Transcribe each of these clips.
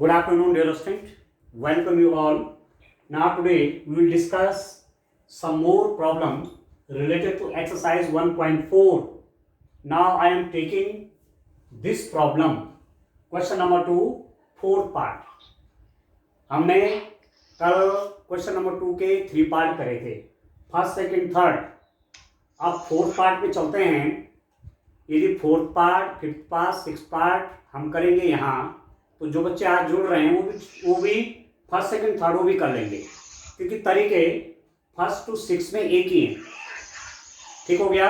Good afternoon, dear student. Welcome you all. Now today we will discuss some more problems related to exercise 1.4. Now I am taking this problem, question number 2, fourth part. हमने कल question number 2 के 3 part करे थे, first second third. अब fourth part पे चलते हैं. यदि fourth part, fifth part, six part हम करेंगे यहाँ, तो जो बच्चे आज जुड़ रहे हैं वो भी फर्स्ट सेकंड थर्ड वो भी कर लेंगे, क्योंकि तरीके फर्स्ट टू सिक्स में एक ही हैं. ठीक हो गया.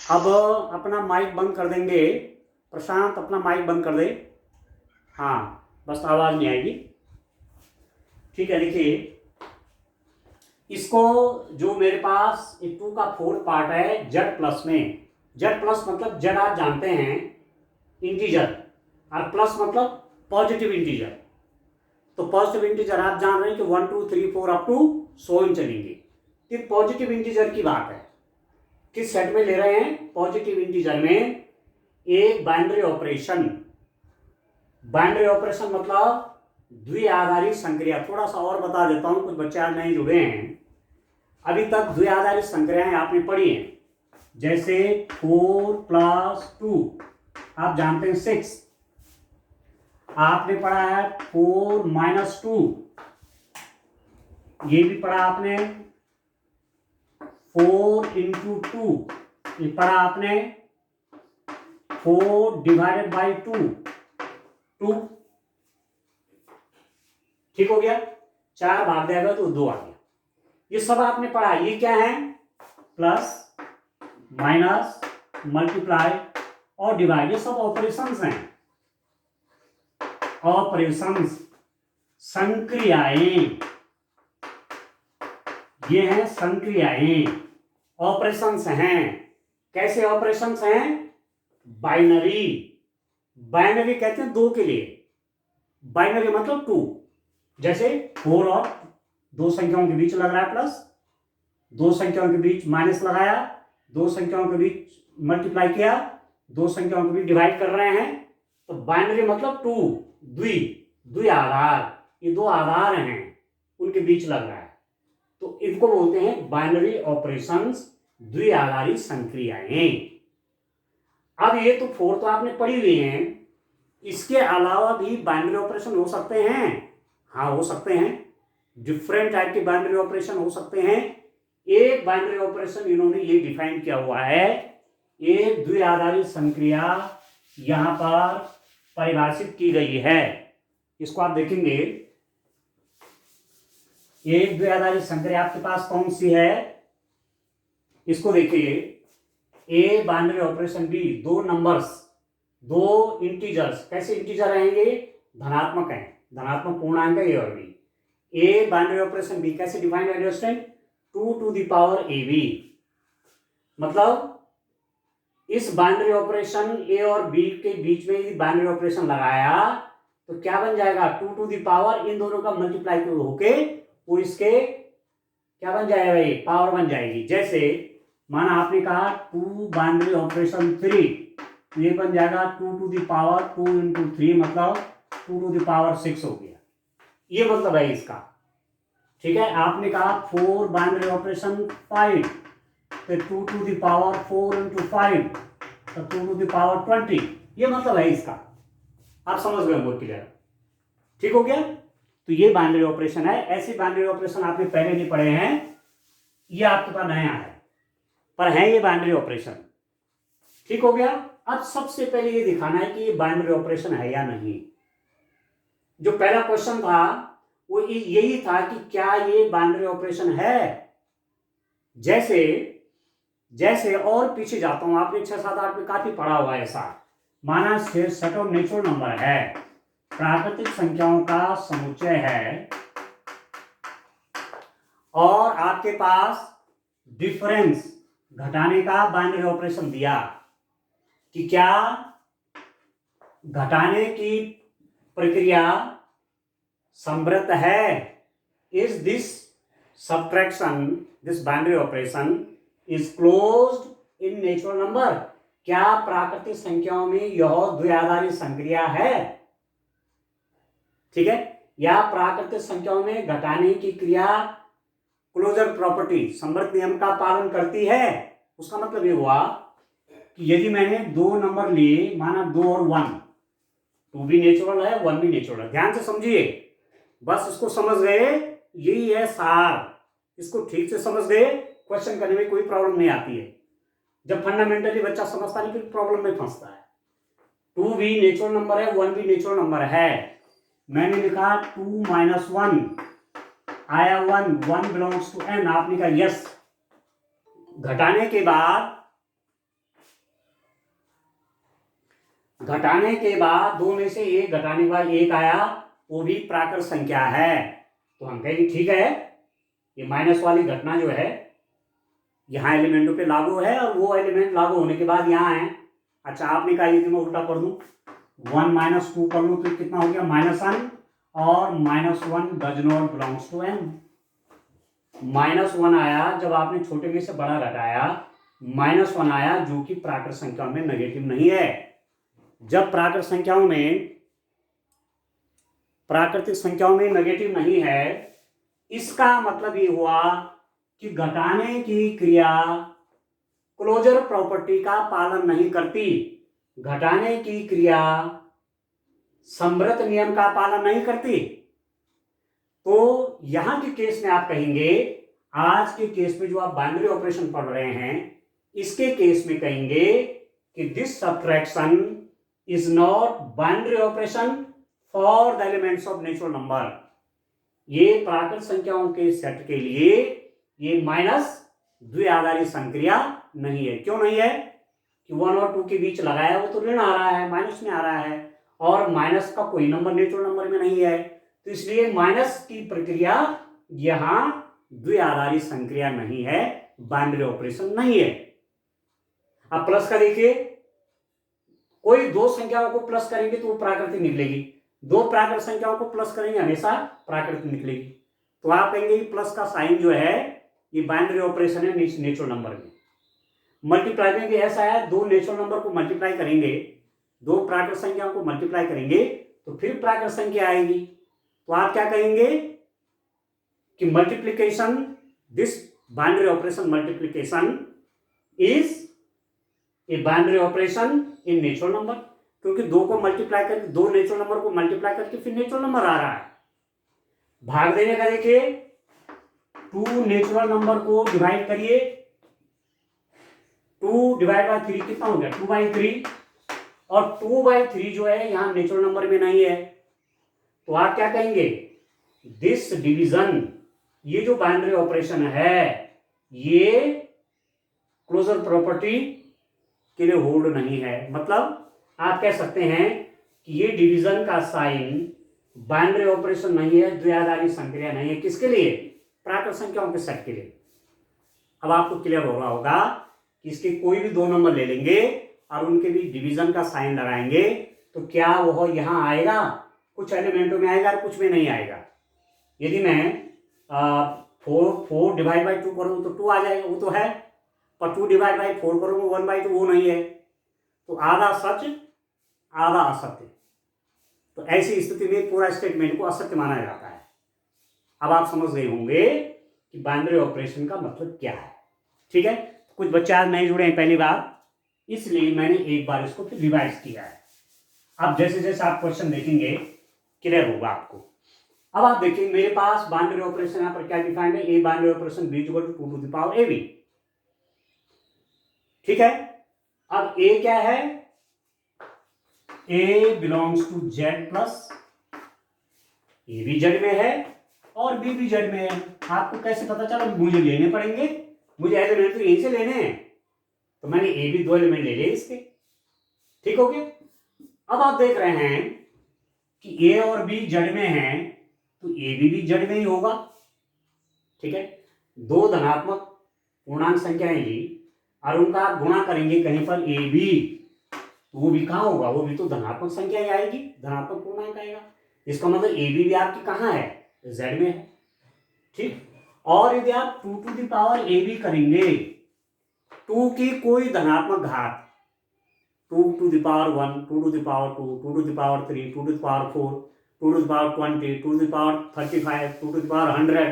अब अपना माइक बंद कर देंगे. प्रशांत अपना माइक बंद कर दे. हाँ, बस आवाज नहीं आएगी. ठीक है. देखिए, इसको जो मेरे पास 2 का फोर्थ पार्ट है जेड प्लस में. जेड प्लस मतलब जेड आप जानते हैं इंटीजर, और प्लस मतलब पॉजिटिव इंटीजर. तो पॉजिटिव इंटीजर आप जान रहे हैं कि 1 2 3 4 अप टू 100 चलेंगे. ये पॉजिटिव इंटीजर की बात है. किस सेट में ले रहे हैं? पॉजिटिव इंटीजर में एक बाइनरी ऑपरेशन. बाइनरी ऑपरेशन मतलब द्विआधारी संक्रिया. थोड़ा सा और बता देता हूं, कुछ बच्चे आज नहीं जुड़े हैं. अभी तक द्विआधारी संक्रियाएं आपने पढ़ी हैं, जैसे 4 + 2 आप जानते हैं 6. आपने पढ़ा है 4 - 2, ये भी पढ़ा आपने. 4 × 2 ये पढ़ा आपने. 4 ÷ 2 ठीक हो गया. 4 भाग देगा तो 2 आ गया. ये सब आपने पढ़ा. ये क्या है? प्लस, माइनस, मल्टीप्लाई और डिवाइड. ये सब ऑपरेशंस हैं. ऑपरेशंस, संक्रियाएं. ये हैं संक्रियाएं, ऑपरेशंस हैं. कैसे ऑपरेशंस हैं? बाइनरी. बाइनरी कहते हैं 2 के लिए. बाइनरी मतलब 2. जैसे 4 और 2 संख्याओं के बीच लग रहा है प्लस, 2 संख्याओं के बीच माइनस लगाया, 2 संख्याओं के बीच मल्टीप्लाई किया, 2 संख्याओं के बीच डिवाइड कर रहे हैं. तो बाइनरी मतलब 2, द्विआधार. ये 2 आधार हैं, उनके बीच लग रहा है, तो इनको बोलते हैं बाइनरी ऑपरेशंस, द्विआधारी संक्रियाएं. अब ये तो फोर्थ आपने पढ़ी हुई हैं. इसके अलावा भी बाइनरी ऑपरेशन हो सकते हैं. हाँ, हो सकते हैं. डिफरेंट टाइप के बाइनरी ऑपरेशन हो सकते हैं. एक बाइनरी ऑपरेशन इन्होंने ये डिफाइन किया हुआ है. एक द्विआधारी संक्रिया यहां पर परिभाषित की गई है. इसको आप देखेंगे. एक द्विआधारी संक्रिया आपके पास कौन सी है? इसको देखिए. ए binary operation B, 2 numbers, 2 integers. कैसे इंटीजर रहेंगे? धनात्मक है, धनात्मक पूर्णांक है ए और B. A binary operation B कैसे डिफाइन है student? 2 to the power ab. मतलब इस बाइनरी ऑपरेशन ए और बी के बीच में यदि बाइनरी ऑपरेशन लगाया तो क्या बन जाएगा? 2 to the power, इन दोनों का मल्टीप्लाई होके वो इसके क्या बन जाएगा भाई? पावर बन जाएगी. जैसे माना आपने कहा 2 बाइनरी ऑपरेशन 3, तो ये बन जाएगा 2 to the power 2 × 3 मतलब 2 to the power 6 हो गया. ये मतलब है इसका. ठीक है. आपने कहा 4 बाइनरी ऑपरेशन 5, तो 2 to the power 4 × 5 तो 2 to the power 20. ये मतलब है इसका. आप समझ गए बहुत क्लियर. ठीक हो गया. तो ये बाइनरी ऑपरेशन है. ऐसे बाइनरी ऑपरेशन आपने पहले नहीं पढ़े हैं, ये आपके पास नया है, पर है ये बाइनरी ऑपरेशन. ठीक हो गया. अब सबसे पहले ये दिखाना है कि ये बाइनरी ऑपरेशन है या नहीं. जो पहला क्वेश्चन था वो यही था कि क्या ये बाइनरी ऑपरेशन है. जैसे और पीछे जाता हूं. आपने 6 7 8 में काफी पढ़ा हुआ है ऐसा. माना सेट ऑफ नेचुरल नंबर है, प्राकृतिक संख्याओं का समुच्चय है, और आपके पास डिफरेंस घटाने का बाइनरी ऑपरेशन दिया कि क्या घटाने की प्रक्रिया समृद्ध है. Is this subtraction, this binary operation is closed in natural number. क्या प्राकृतिक संख्याओं में यह द्विआधारी संक्रिया है? ठीक है, या प्राकृतिक संख्याओं में घटाने की क्रिया क्लोजर प्रॉपर्टी समवर्त नियम का पालन करती है? उसका मतलब ये हुआ कि यदि मैंने दो नंबर लिए, माना 2 और 1, 2 भी नेचुरल है 1 भी नेचुरल है, ध्यान से समझिए, बस इसको समझ गए, यही है सार, इसको ठीक से समझ गए, क्वेश्चन करने में कोई प्रॉब्लम नहीं आती है। जब फंडामेंटली बच्चा समझता नहीं फिर प्रॉब्लम में फंसता है। 2 भी नेचुरल नंबर है 1 भी नेचुरल नंबर है, मैंने लिखा 2 - 1 आया 1 बिलोंग्स टू n, आपने कहा यस। घटाने के बाद दो में से एक घटाने के बाद एक आया, वो भी प्राकृत संख्या है, तो हम कहेंगे ठीक है, ये माइनस वाली घटना जो है यहाँ एलिमेंटों पे लागू है और वो एलिमेंट लागू होने के बाद यहाँ है। अच्छा, आपने कहा यदि मैं उल्टा कर दूं, 1 - 2 कर लूं तो कितना हो गया -1, और -1 does not belongs to n। -1 आया जब आपने छोटे में से बड़ा घटाया, -1 आया जो कि प्राकृत संख्याओं में नेगेटिव नहीं है। जब प्राकृतिक संख्याओं में नेगेटिव नहीं है, इसका मतलब ये हुआ कि घटाने की क्रिया क्लोजर प्रॉपर्टी का पालन नहीं करती, घटाने की क्रिया समवर्त नियम का पालन नहीं करती। तो यहां के केस में आप कहेंगे, आज के केस में जो आप बाइनरी ऑपरेशन पढ़ रहे हैं, इसके केस में कहेंगे कि this subtraction is not binary operation for the elements of natural number. ये प्राकृत संख्याओं के सेट के लिए ये माइनस द्विआधारी संक्रिया नहीं है। क्यों नहीं है? कि 1 और 2 के बीच लगाया वो तो ऋण आ रहा है, माइनस में आ रहा है, और माइनस का कोई नंबर नेचुरल नंबर में नहीं है, तो इसलिए माइनस की प्रक्रिया यहां द्विआधारी संक्रिया नहीं है, बाइनरी ऑपरेशन नहीं है। अब प्लस का देखिए, कोई दो संख्याओं को प्लस करेंगे तो वो प्राकृतिक निकलेगी, दो प्राकृतिक संख्याओं को प्लस करेंगे हमेशा प्राकृतिक निकलेगी। तो आप कहेंगे प्लस का साइन जो है ये बाइनरी ऑपरेशन है नेचुरल नंबर में। मल्टीप्लाई में भी ऐसा है, दो नेचुरल नंबर को मल्टीप्लाई करेंगे, दो प्राकृतिक संख्याओं को मल्टीप्लाई करेंगे तो फिर प्राकृतिक संख्या आएगी। तो आप क्या कहेंगे कि multiplication, this binary operation multiplication is a binary operation in natural number, क्योंकि दो को मल्टीप्लाई करके, दो नेचुरल नंबर को मल्टीप्लाई करके फिर नेचुरल नंबर आ रहा है। भाग देने का देखिए, 2 नेचुरल नंबर को डिवाइड करिए, 2 डिवाइड बाय 3 कितना हो गया 2/3, और 2/3 जो है यहां नेचुरल नंबर में नहीं है, तो आप क्या कहेंगे, दिस डिवीजन, ये जो बाइनरी ऑपरेशन है ये क्लोजर प्रॉपर्टी के लिए होल्ड नहीं है। मतलब आप कह सकते हैं कि ये डिवीजन का साइन बाइनरी ऑपरेशन नहीं है, द्विआधारी संक्रिया नहीं है। किसके लिए? प्राकृतिक संख्याओं के सेट के लिए। अब आपको क्लियर हो रहा होगा कि इसके कोई भी दो नंबर ले लेंगे और उनके भी डिवीजन का साइन लगाएंगे तो क्या वह यहां आएगा, कुछ एलिमेंटों में आएगा और कुछ में नहीं आएगा। यदि मैं 4 डिवाइड बाई 2 करूँ तो 2 आ जाएगा, वो तो है, पर 2 डिवाइड बाई 4 करूँगा 1/2 वो नहीं है। तो आधा सच आधा असत्य, तो ऐसी स्थिति में पूरा स्टेटमेंट को असत्य माना जाता है। अब आप समझ गए होंगे कि बाइनरी ऑपरेशन का मतलब क्या है। ठीक है, कुछ बच्चे आज नहीं जुड़े हैं पहली बार, इसलिए मैंने एक बार इसको फिर रिवाइज किया है। अब जैसे जैसे आप क्वेश्चन देखेंगे क्लियर होगा आपको। अब आप देखिए मेरे पास बाइनरी ऑपरेशन यहां पर क्या डिफाइंड है, a binary operation b = 2 to the power ab। ठीक है, अब a क्या है, a belongs to z plus, a भी z में है और b भी z में है। आपको कैसे पता चला? मुझे लेने पड़ेंगे, मुझे एलिमेंट तो यहीं से लेने हैं, तो मैंने ए भी 2 एलिमेंट ले लिए इसके। ठीक हो गया। अब आप देख रहे हैं कि a और b z में है तो ए भी z में ही होगा। ठीक है, दो धनात्मक पूर्णांक संख्याएं ली और उनका आप गुणा करेंगे कहीं पर ए बी, तो वो भी कहाँ होगा, वो भी तो धनात्मक संख्या ही आएगी, धनात्मक पूर्णांक आएगा। इसका मतलब ए बी भी आपकी कहाँ है, z में है। ठीक, और यदि आप 2 to the power ab करेंगे, 2 की कोई धनात्मक घात, 2 to the power 1, 2 to the power 2, 2 to the power 3, 2 to the power 4, 2 to the power 20, 2 to the power 35, 2 to the power 100,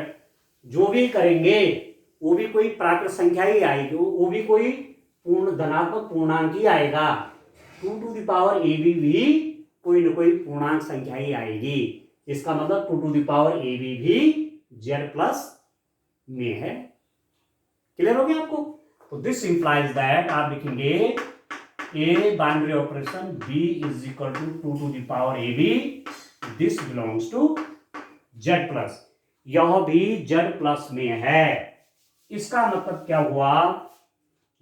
जो भी करेंगे वो भी कोई प्राकृत संख्या ही आएगी, वो भी कोई पूर्ण धनात्मक पूर्णांक ही आएगा। 2 to the power ab भी कोई न कोई पूर्णांक संख्या ही आएगी। इसका मतलब 2 to the power ab भी z प्लस में है। क्लियर हो गया आपको? तो दिस इंप्लाइज दैट आप लिखेंगे A binary operation b is equal to 2 to the power ab, this belongs to z plus, यह भी z प्लस में है। इसका मतलब क्या हुआ?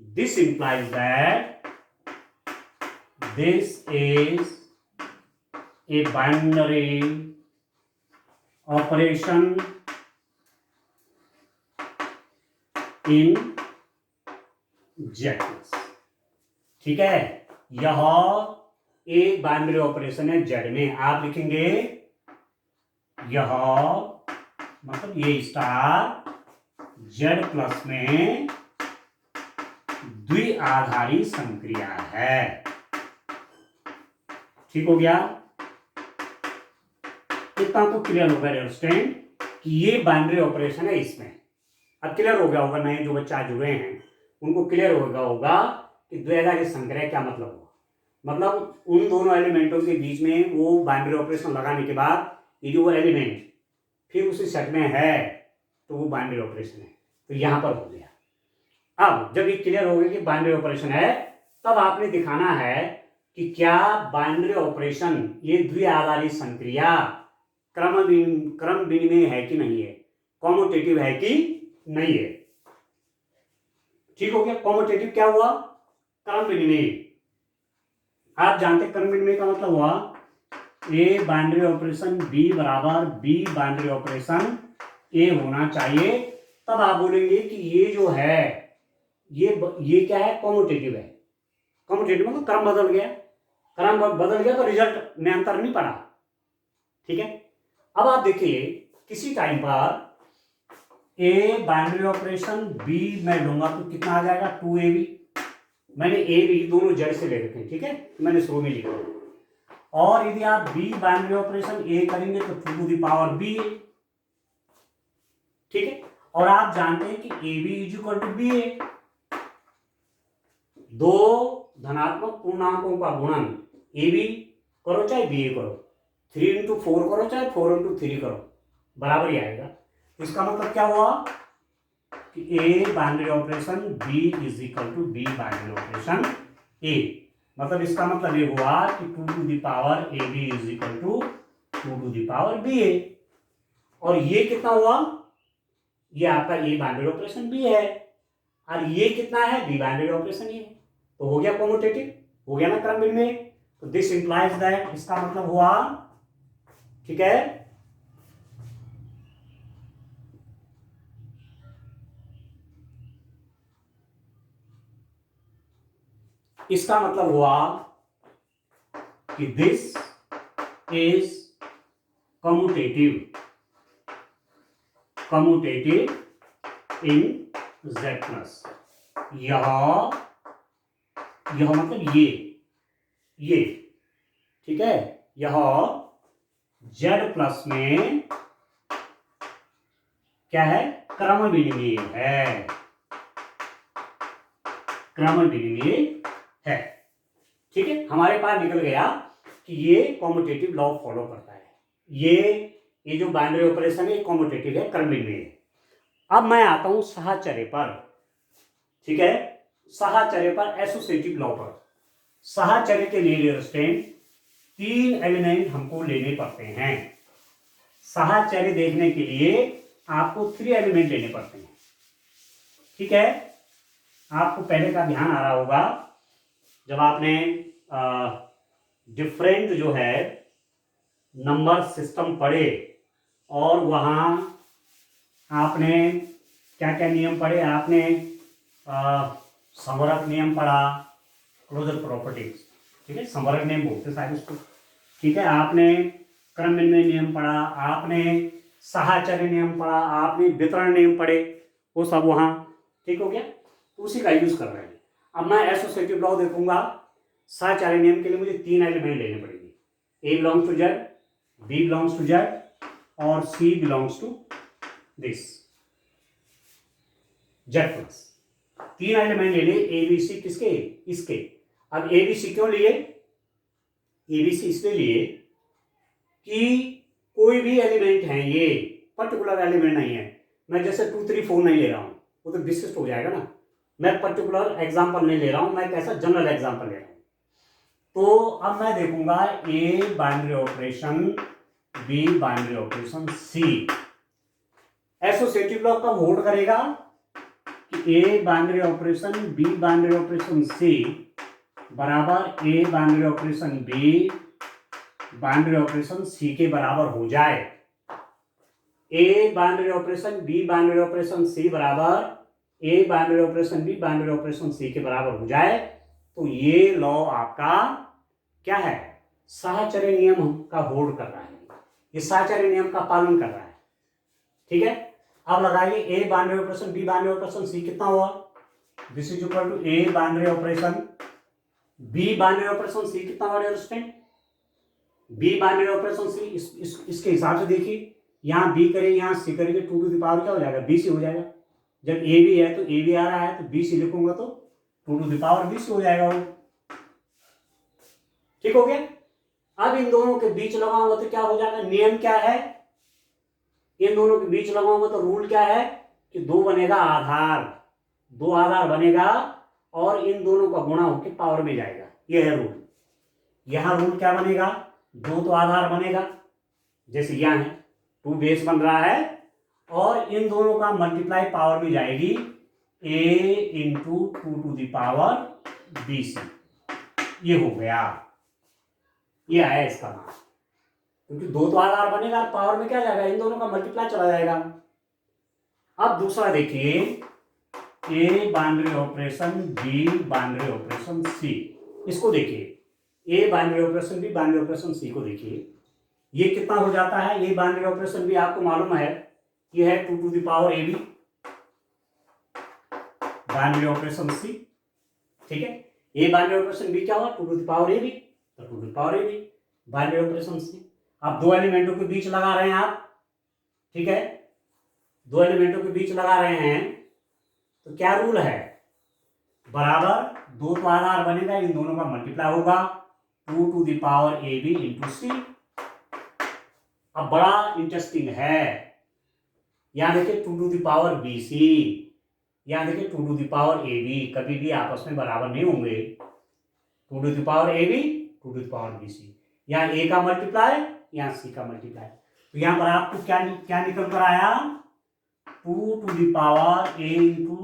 This implies that this is a binary operation in z plus. ठीक है, यह एक बाइनरी ऑपरेशन है z में। आप लिखेंगे यह मतलब ये स्टार z प्लस में द्विआधारी संक्रिया है। ठीक हो गया? इतना तो क्लियर होगा अंडरस्टैंड कि ये बाइनरी ऑपरेशन है इसमें। अब क्लियर हो गया होगा, नए जो बच्चा जुड़े हैं उनको क्लियर होगा कि द्विआधारी संक्रिया क्या मतलब होगा। मतलब उन दोनों एलिमेंटों के बीच में वो बाइनरी ऑपरेशन लगाने के बाद ये जो एलिमेंट फिर उसी सेट में है तो वो बाइनरी ऑपरेशन है। तो यहां पर हो गया। अब जब ये क्लियर हो गया कि बाइनरी ऑपरेशन है, तब आपने दिखाना है कि क्या बाइनरी ऑपरेशन ये द्विआधारी संक्रिया क्रम विनिमय है कि नहीं है, कॉम्यूटेटिव है कि नहीं है। ठीक हो गया? कॉम्यूटेटिव क्या हुआ? क्रम विनिमय। आप जानते क्रम विनिमय का मतलब हुआ ए बाइनरी ऑपरेशन बी बराबर बी बाइनरी ऑपरेशन ए होना चाहिए। तब आप बोलेंगे कि ये जो है ये क्या है? कॉम्यूटेटिव है। कॉम्यूटेटिव मतलब क्रम बदल गया। क्रम बदल गया तो रिजल्ट में अंतर नहीं पड़ा। ठीक है, अब आप देखिए किसी टाइम पर ए बाइनरी ऑपरेशन बी मैं लूंगा तो कितना आ जाएगा? 2ab। मैंने ए बी दोनों जड़ से ले रखे हैं। ठीक है, मैंने शुरू में लिखा। और यदि आप बी बाइनरी ऑपरेशन ए करेंगे तो 2 to the power b। ठीक है, और आप जानते हैं कि a b is equal to b a. दो धनात्मक पूर्णांकों का गुणन ए बी करो चाहे बी ए करो, 3 into 4 करो चाहे 4 into 3 करो, बराबर ही आएगा। इसका मतलब क्या हुआ कि a binary operation b is equal to b binary operation a. मतलब इसका मतलब ये हुआ कि 2 to the power ab is equal to 2 to the power ba। और ये कितना हुआ? ये आपका ए बाइनरी ऑपरेशन बी है और ये कितना है? बी बाइनरी ऑपरेशन ए। तो हो गया कॉम्यूटेटिव, हो गया ना क्रम विनिमय। तो दिस इंप्लाइज दैट, इसका मतलब हुआ, ठीक है, इसका मतलब हुआ कि this is commutative in z plus. यह मतलब ये ठीक है, यह z प्लस में क्या है? क्रम विनिमय है, क्रम विनिमय है। ठीक है, हमारे पास निकल गया कि ये कॉम्यूटेटिव लॉ फॉलो करता है। ये जो बाइनरी ऑपरेशन है कॉम्यूटेटिव है, क्रम विनिमय है। अब मैं आता हूं साहचर्य पर। ठीक है, साहचर्य पर, एसोसिएटिव लॉ पर। साहचर्य के लिए अंडरस्टैंड 3 एलिमेंट हमको लेने पड़ते हैं। साहचर्य देखने के लिए आपको 3 एलिमेंट लेने पड़ते हैं। ठीक है, आपको पहले का ध्यान आ रहा होगा जब आपने डिफरेंट जो है नंबर सिस्टम पढ़े और वहाँ आपने क्या क्या नियम पढ़े। आपने संवरक नियम पढ़ा, क्लोजर प्रॉपर्टीज। ठीक है, संवरक नियम बोलते शायद उसको। ठीक है, आपने क्रम विनिमय नियम पढ़ा, आपने साहचर्य नियम पढ़ा, आपने वितरण नियम पढ़े, वो सब वहाँ। ठीक हो गया, तो उसी का यूज कर रहे हैं। अब मैं एसोसिएटिव लॉ देखूंगा साहचर्य नियम के लिए मुझे 3 एलिमेंट लेने पड़ेंगे। A belongs to z, b belongs to z और c belongs to this z plus. 3 element ले लिए ए बी सी, किसके, इसके। अब ए बी सी क्यों लिए, ए बी सी इसलिए लिए कि कोई भी एलिमेंट है, ये पर्टिकुलर एलिमेंट नहीं है। मैं जैसे 2 3 4 नहीं ले रहा हूं, वो तो विशिष्ट हो जाएगा ना। मैं पर्टिकुलर एग्जांपल नहीं ले रहा हूं, मैं कैसा जनरल एग्जांपल ले रहा हूं। तो अब मैं देखूंगा a binary operation, B binary operation, c associative law कब होल्ड करेगा कि a binary operation B binary operation c बराबर a binary operation B binary operation c के बराबर हो जाए। A binary operation B binary operation c बराबर a binary operation B binary operation c के बराबर हो जाए, तो ये लॉ आपका क्या है, साहचर्य नियम का होल्ड कर रहा है, ये साहचर्य नियम का पालन कर रहा है। ठीक है, अब लगाइए a binary operation B binary operation c कितना हुआ, this is equal to a binary operation B binary operation c कितना हुआ student, b binary operation c. इसके हिसाब से देखिए, यहाँ बी करेंगे यहाँ सी करेंगे, 2 टू द पावर क्या हो जाएगा, बी सी हो जाएगा। जब ए बी है तो ए बी आ रहा है तो बी सी लिखूंगा तो 2 to the power B C हो जाएगा वो। ठीक हो गया। अब इन दोनों के बीच लगाऊंगा तो क्या हो जाएगा, नियम क्या है, इन दोनों के बीच लगाऊंगा तो रूल क्या है कि 2 बनेगा आधार, 2 आधार बनेगा और इन दोनों का गुणा होकर पावर में जाएगा, यह है रूल। यहां रूल क्या बनेगा, 2 तो आधार बनेगा, जैसे यहां है 2 बेस बन रहा है और इन दोनों का मल्टीप्लाई पावर में जाएगी a into 2 to the power B C. ये हो गया, ये आया इसका नाम, क्योंकि 2 तो आधार बनेगा, पावर में क्या जाएगा, इन दोनों का मल्टीप्लाई चला जाएगा। अब दूसरा देखिए, ए binary operation B binary operation c, इसको देखिए, ए binary operation B binary operation सी को देखिए, ये कितना हो जाता है, ए बाइनरी ऑपरेशन बी आपको मालूम है ये है 2 to the power A b binary operation c. ठीक है, ए बाइनरी ऑपरेशन बी क्या हुआ, 2 to the power A b, तो 2 to the power A b binary operation c. आप 2 एलिमेंटों के बीच लगा रहे हैं आप, ठीक है, 2 एलिमेंटों के बीच लगा रहे हैं तो क्या रूल है, बराबर 2 तो आधार बनेगा, इन दोनों का मल्टीप्लाई होगा 2 to the power A b into c. अब बड़ा इंटरेस्टिंग है, यहां देखिए 2 to the power B c, यहां देखिए 2 to the power A b, कभी भी आपस में बराबर नहीं होंगे। 2 to the power A b 2 to the power B C, यहाँ ए का मल्टीप्लाई यहाँ सी का मल्टीप्लाई, तो यहाँ पर आपको क्या क्या निकल कर आया, 2 to the power a into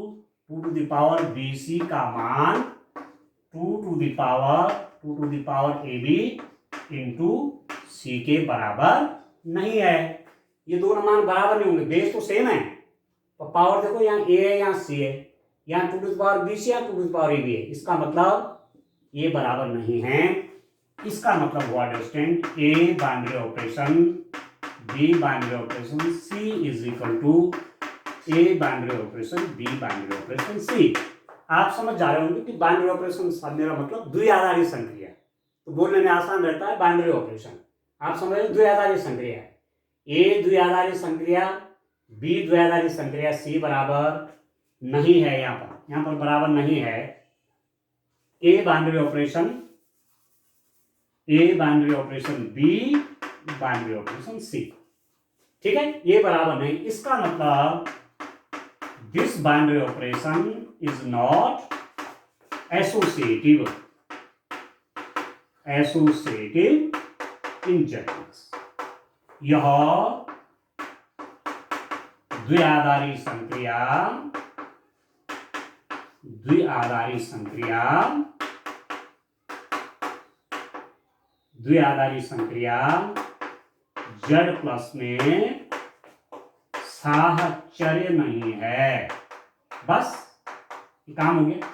2 to the power B c का मान 2 to the power A b into c के बराबर नहीं है। ये दोनों मान बराबर नहीं होंगे, बेस तो सेम है, और पावर देखो यहाँ ए है यहाँ सी है, यहाँ 2 to the power B C यहाँ 2 to the power A B है, इसका मतलब ये बराबर नहीं है। इसका मतलब हुआ student, a binary operation B binary operation c is equal to a binary operation B binary operation c. आप समझ जा रहे होंगे कि बाइनरी ऑपरेशन मेरा मतलब द्विआधारी संक्रिया, तो बोलने में आसान रहता है बाइनरी ऑपरेशन। आप समझ रहे द्विआधारी संक्रिया, ए द्विआधारी संक्रिया बी द्विआधारी संक्रिया सी बराबर नहीं है, यहाँ पर बराबर नहीं है। A binary operation B binary operation c, ठीक है, ये बराबर नहीं। इसका मतलब this binary operation is not associative in z. यह द्विआधारी संक्रिया जेड प्लस में साहचर्य नहीं है। बस ये काम हो गया।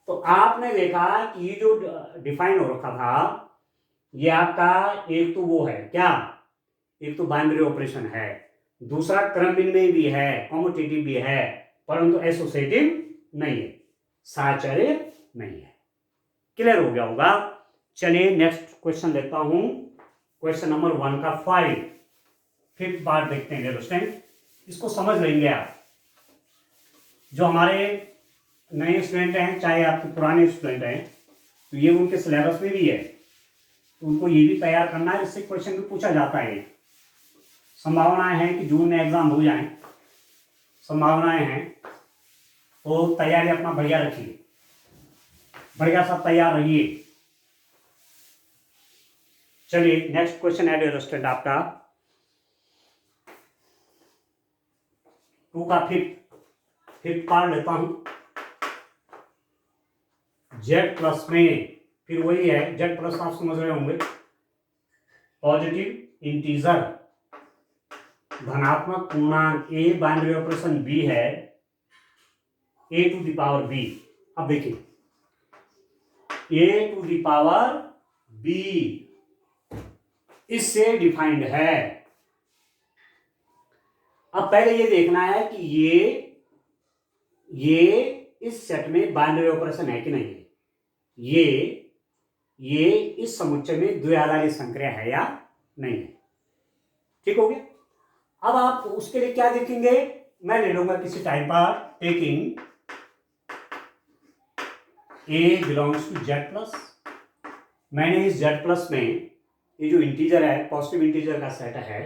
तो आपने देखा कि ये जो डिफाइन हो रखा था, ये आपका एक तो वो है क्या, एक तो बाइनरी ऑपरेशन है, दूसरा क्रम विनिमय भी है, कॉम्यूटेटिव भी है, परंतु एसोसिएटिव नहीं है, साहचर्य नहीं है। क्लियर हो गया होगा। चलिए नेक्स्ट क्वेश्चन लेता हूं, क्वेश्चन नंबर 1 का 5th पार्ट देखते हैं स्टूडेंट। इसको समझ लेंगे आप, जो हमारे नए स्टूडेंट हैं चाहे आपके पुराने स्टूडेंट हैं, तो ये उनके सिलेबस में भी है, तो उनको ये भी तैयार करना है, इससे क्वेश्चन भी पूछा जाता है। संभावनाएं हैं कि जून में एग्जाम हो जाए, संभावनाएं हैं, तो तैयारी अपना बढ़िया रखिए, बढ़िया सा तैयार रहिए। चलिए नेक्स्ट क्वेश्चन है डियर स्टूडेंट आपका 2 का 5th पार्ट लेता हूं। जेड प्लस में फिर वही है, जेड प्लस आप समझ रहे होंगे, पॉजिटिव इंटीजर धनात्मक पूर्णांक ए, बाइनरी ऑपरेशन बी है ए टू द पावर बी। अब देखिए ए टू द पावर बी इससे डिफाइंड है। अब पहले ये देखना है कि ये इस सेट में बाइनरी ऑपरेशन है कि नहीं है, ये इस समुच्चय में द्विआधारी संक्रिया है या नहीं है। ठीक हो गया। अब आप उसके लिए क्या देखेंगे, मैं ले लूंगा किसी टाइम पर taking A belongs to Z plus. मैंने इस जेड प्लस में ये जो इंटीजर है, पॉजिटिव इंटीजर का सेट है,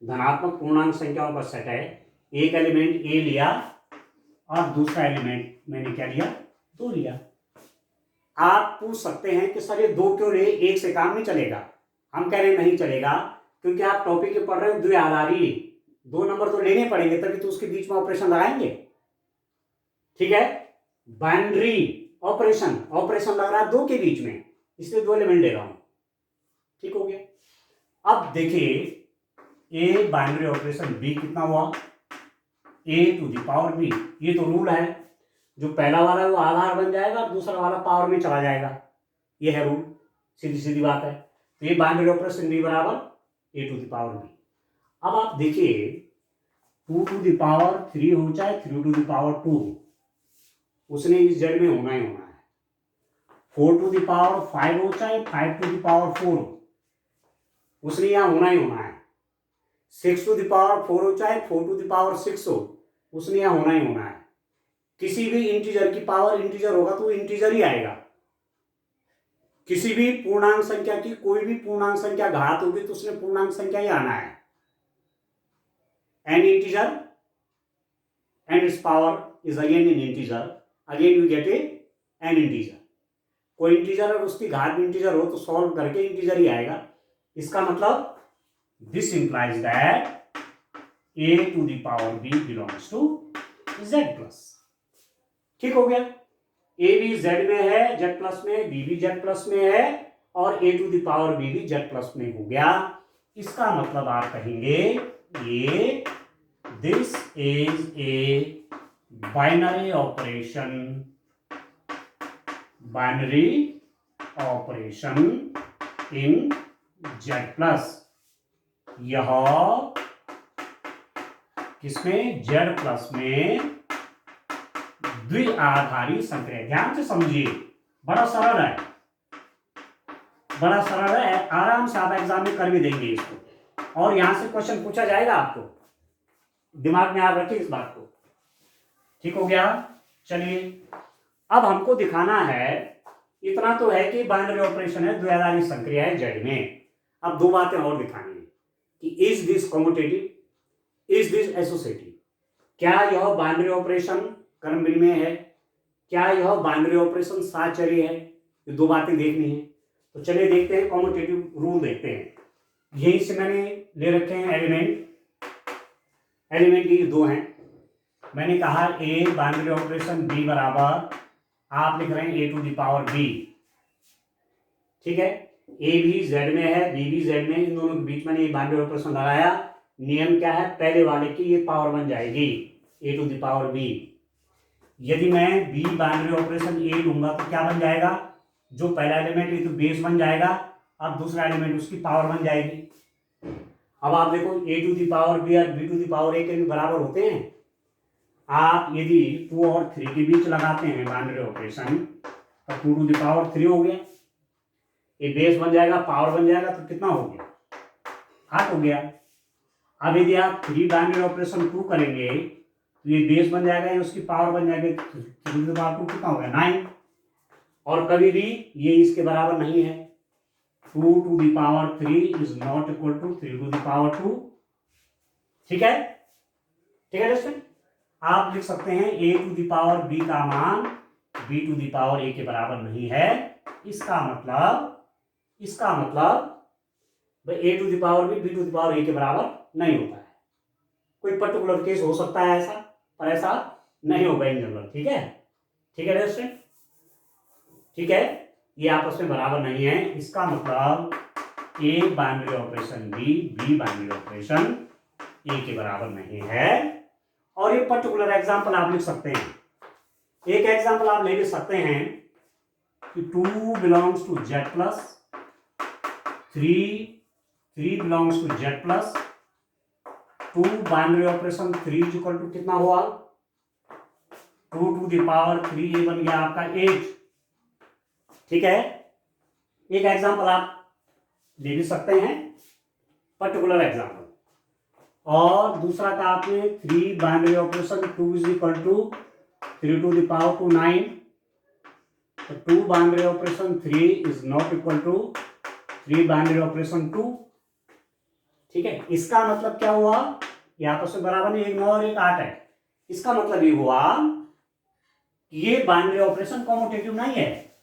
धनात्मक पूर्णांक संख्याओं का सेट है, एक एलिमेंट ए लिया और दूसरा एलिमेंट मैंने क्या लिया, 2 लिया। आप पूछ सकते हैं कि सर ये 2 क्यों लिए, एक से काम नहीं चलेगा। हम कह रहे हैं नहीं चलेगा, क्योंकि आप टॉपिक के पढ़ रहे हो द्विआधारी, 2 नंबर तो लेने पड़ेंगे, तभी तो उसके बीच में ऑपरेशन लगाएंगे। ठीक है, बाइनरी ऑपरेशन लग रहा है 2 के बीच में, इसलिए 2 एलिमेंट ले रहा हूं। ठीक हो गया। अब देखिए ए बाइनरी ऑपरेशन बी कितना हुआ, ए टू द पावर बी। ये तो रूल है, जो पहला वाला है वो आधार बन जाएगा और दूसरा वाला पावर में चला जाएगा, ये है रूल, सीधी सीधी बात है। तो ये बाइनरी ऑपरेशन बी बराबर ए टू द पावर बी। अब आप देखिए 2 टू द पावर 3 हो चाहे 3 टू द पावर 2, उसने इस जेड में होना ही होना है। 4 टू द पावर 5 हो चाहे 5 टू द पावर 4, उसने यहां होना ही होना है। 6 टू द पावर 4 हो चाहे 4 टू द पावर 6 हो, उसने यहां होना ही होना है। किसी भी इंटीजर की पावर इंटीजर होगा तो इंटीजर ही आएगा। किसी भी पूर्णांक संख्या की कोई भी पूर्णांक संख्या घात होगी तो उसने पूर्णांक संख्या ही आना है। N integer and it's power is again in integer, again you get A N integer. कोई इंटीजर और उसकी घात इंटीजर हो तो सॉल्व करके इंटीजर ही आएगा। इसका मतलब this implies that A to the power B belongs to Z plus. ठीक हो गया, ए भी जेड में है, जेड प्लस में, बी भी जेड प्लस में है, और A to the power B भी जेड प्लस में हो गया। इसका मतलब आप कहेंगे ये this is a binary operation in Z plus. यह किसमें, जेड प्लस में द्विआधारी संक्रिया। ध्यान से समझिए, बड़ा सरल है, बड़ा सरल है, आराम से आप एग्जाम में कर भी देंगे इसको, और यहां से क्वेश्चन पूछा जाएगा आपको, दिमाग में आप रखिए इस बात को। ठीक हो गया। चलिए अब हमको दिखाना है, इतना तो है कि बाइनरी ऑपरेशन है, द्विआधारी संक्रिया है जेड में। अब 2 बातें और दिखानी है कि is this commutative, is this associative. क्या यह बाइनरी ऑपरेशन क्रम विनिमय है, क्या यह बाइनरी ऑपरेशन साहचर्य है, ये 2 बातें देखनी है। तो चलिए देखते हैं, कम्यूटेटिव रूल देखते हैं। यहीं से मैंने ले रखे हैं एलिमेंट ये 2 हैं। मैंने कहा ए बाइनरी ऑपरेशन बी बराबर, आप लिख रहे हैं ए टू द पावर बी। ठीक है, ए भी जेड में है, बी भी जेड में, इन दोनों के बीच में ये बाइनरी ऑपरेशन लगाया। नियम क्या है, पहले वाले की ये पावर बन जाएगी ए टू द पावर बी। यदि मैं बी बाइनरी ऑपरेशन ए लूंगा तो क्या बन जाएगा, जो पहला एलिमेंट ये तो बेस बन जाएगा, अब दूसरा एलिमेंट उसकी पावर बन जाएगी। अब आप देखो ए टू द पावर बी और बी टू द पावर ए के भी बराबर होते हैं। आप यदि 2 और 3 के बीच लगाते हैं बाइनरी ऑपरेशन तो 2 टू द पावर 3 हो गया। ये बेस बन जाएगा, पावर बन जाएगा, तो कितना हो गया? 8 हो गया। अब यदि आप 3 बाइनरी ऑपरेशन 2 करेंगे तो ये बेस बन जाएगा, ये उसकी पावर बन जाएगी, 3 टू द पावर 2 कितना हो गया? 9। और कभी भी ये इसके बराबर नहीं है। 2 to the power 3 is not equal to 3 to the power 2। ठीक है, ठीक है दोस्तों। आप लिख सकते हैं a to the power b का मान b to the power a के बराबर नहीं है। इसका मतलब a to the power b to the power a के बराबर नहीं होता है। कोई पर्टिकुलर केस हो सकता है ऐसा, पर ऐसा नहीं होगा इन जनरल। ठीक है, ठीक है दोस्तों, ठीक है। ये आपस में बराबर नहीं है। इसका मतलब a binary operation b binary operation a के बराबर नहीं है। और ये पर्टिकुलर एग्जांपल आप लिख सकते हैं। एक एग्जांपल आप ले सकते हैं कि 2 belongs to z plus 3 belongs to z plus 2 binary operation 3 is equal to कितना हुआ? 2 टू द पावर 3 ये बन गया आपका 8। ठीक है, एक एग्जांपल आप ले भी सकते हैं, पर्टिकुलर एग्जांपल। और दूसरा था आपने 3 binary operation 2 is equal to 3 to the power 2 9। तो 2 binary operation 3 is not equal to 3 binary operation 2। ठीक है, इसका मतलब क्या हुआ? ये आपस में बराबर नहीं, एक 9 और एक 8 है। इसका मतलब ये हुआ कि ये बाइनरी ऑपरेशन कॉम्यूटेटिव नहीं है।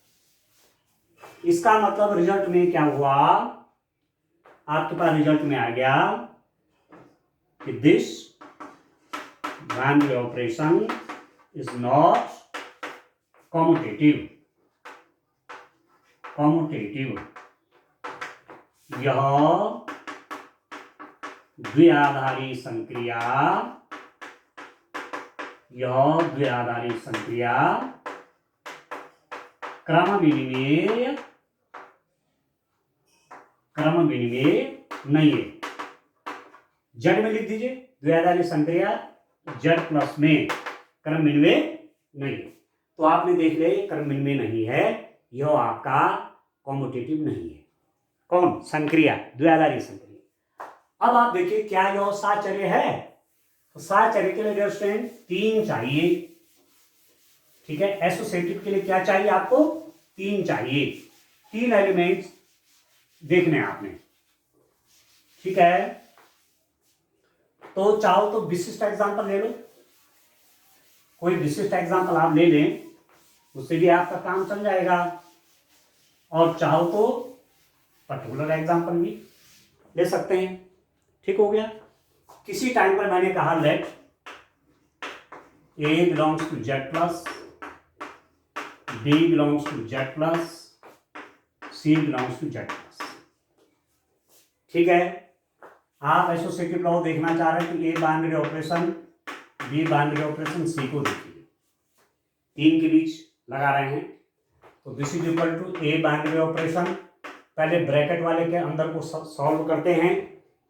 इसका मतलब रिजल्ट में क्या हुआ? आपके पास रिजल्ट में आ गया कि this binary operation is not commutative. यह द्विआधारी संक्रिया क्रम विनिमेय नहीं है। जेड में लिख दीजिए, द्विआधारी संक्रिया जेड प्लस में क्रम विनिमेय नहीं है। तो आपने देख लिया क्रम विनिमेय नहीं है, यह आपका कॉम्यूटेटिव नहीं है। कौन? संक्रिया, द्विआधारी संक्रिया। अब आप देखिए क्या यह साचर्य है? तो साचर्य के लिए स्टूडेंट 3 चाहिए। ठीक है, एसोसिएटिव के लिए क्या चाहिए आपको? 3 चाहिए। 3 एलिमेंट्स देखने आपने। ठीक है, तो चाहो तो विशिष्ट एग्जांपल ले लो, कोई विशिष्ट एग्जांपल आप ले लें, उससे भी आपका काम चल जाएगा। और चाहो तो पर्टिकुलर एग्जांपल भी ले सकते हैं। ठीक हो गया। किसी टाइम पर मैंने कहा let a belongs to z plus, b belongs to z plus, c belongs to z plus. ठीक है, आप एसोसिएटिव लॉ देखना चाह रहे हैं तो a binary operation b binary operation c को देखिए, 3 के बीच लगा रहे हैं। तो this is equal to a binary operation, पहले ब्रैकेट वाले के अंदर को सॉल्व करते हैं।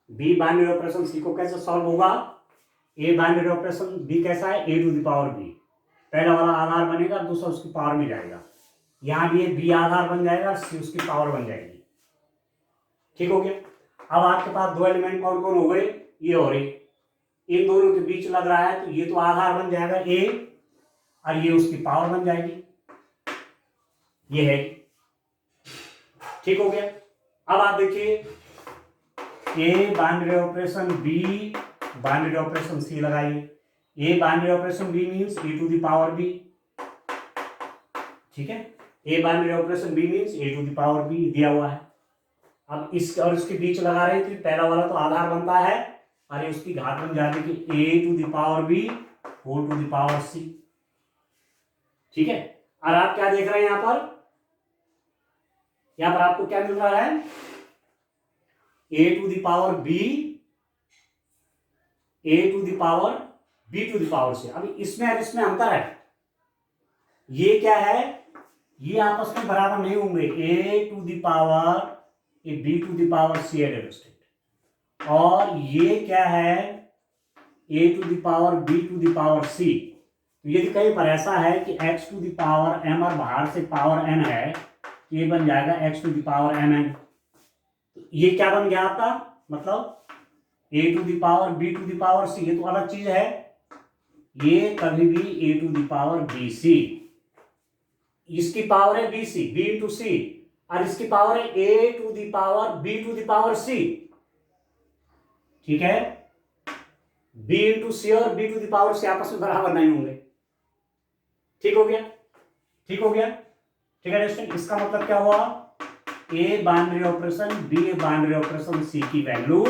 b बाइनरी ऑपरेशन c को कैसे सॉल्व होगा? a बाइनरी ऑपरेशन b कैसा है? a to the power b, पहला वाला आधार बनेगा, दूसरा उसकी पावर में जाएगा। यहां भी b आधार बन जाएगा, c उसकी पावर बन जाएगी। ठीक हो गया। अब आपके पास 2 एलिमेंट कौन कौन हो गए? ये और ये, इन दोनों के बीच लग रहा है, तो ये तो आधार बन जाएगा a और ये उसकी पावर बन जाएगी, ये है। ठीक हो गया। अब आप देखिए a binary operation b binary operation c लगाइए। a binary operation b means a to the power b। ठीक है, a binary operation b means a to the power b दिया हुआ है। अब इस और इसके बीच लगा रहे हैं तो पहला वाला तो आधार बनता है और उसकी घात बन जाती है कि a to the power b whole to the power c। ठीक है, और आप क्या देख रहे हैं यहां पर आपको क्या मिल रहा है? a to the power b, a to the power b to the power c। अभी इसमें और इसमें अंतर है। ये क्या है? ये आपस में बराबर नहीं होंगे। a टू द पावर ये b to the power c है डेवस्टेट। और ये क्या है? a to the power b to the power c। तो यदि कहीं पर ऐसा है कि x to the power m और बाहर से पावर n है, तो ये बन जाएगा x to the power mn। तो ये क्या बन गया आपका, मतलब a to the power b to the power c, ये तो अलग चीज है, ये कभी भी a to the power bc, इसकी पावर है bc, b इंटू सी, और इसकी पावर है a to the power b to the power c। ठीक है, b इंटू सी और b to the power c आपस में बराबर नहीं होंगे। ठीक हो गया, ठीक हो गया, ठीक है दोस्तों। इसका मतलब क्या हुआ, a binary operation B binary operation c की value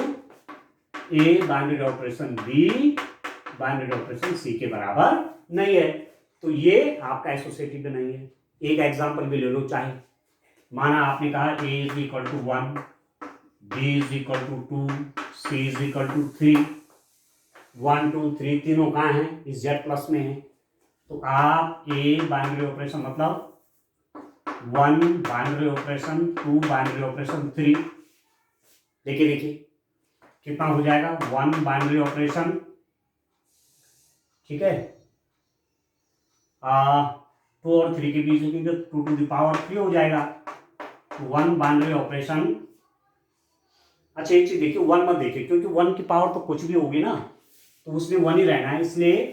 a binary operation B binary operation c के बराबर नहीं है, तो ये आपका एसोसिएटिव नहीं है। एक एग्जांपल भी ले लो चाहे, माना आपने कहा a is equal to 1, b is equal to 2, c is equal to 3, 1 2 3 तीनों कहाँ हैं, इस जेड प्लस में है। तो आप ए बाइनरी ऑपरेशन मतलब 1 बाइनरी ऑपरेशन 2 बाइनरी ऑपरेशन 3, देखिए देखिए कितना हो जाएगा, 1 बाइनरी ऑपरेशन, ठीक है, 2 और 3 के बीच में 2 टू द पावर 3 हो जाएगा। 1 बाइनरी ऑपरेशन, अच्छा एक चीज देखिए, 1 मत देखिए क्योंकि 1 की पावर तो कुछ भी होगी ना, तो उसमें 1 ही रहना है, इसलिए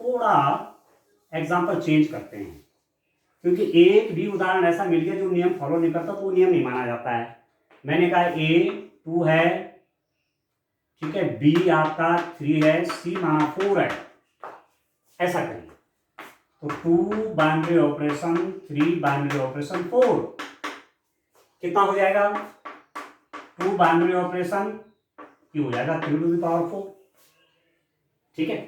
थोड़ा एग्जाम्पल चेंज करते हैं, क्योंकि एक भी उदाहरण ऐसा मिल गया जो नियम फॉलो नहीं करता तो वो नियम नहीं माना जाता है। मैंने कहा ए 2 है, ठीक है, बी आपका 3 है, सी माना 4 है, ऐसा करिए। तो 2 बाइनरी ऑपरेशन 3 बाइनरी ऑपरेशन 4 कितना हो जाएगा, 2 बाइनरी ऑपरेशन ये हो जाएगा 3 टू द पावर 4, ठीक है,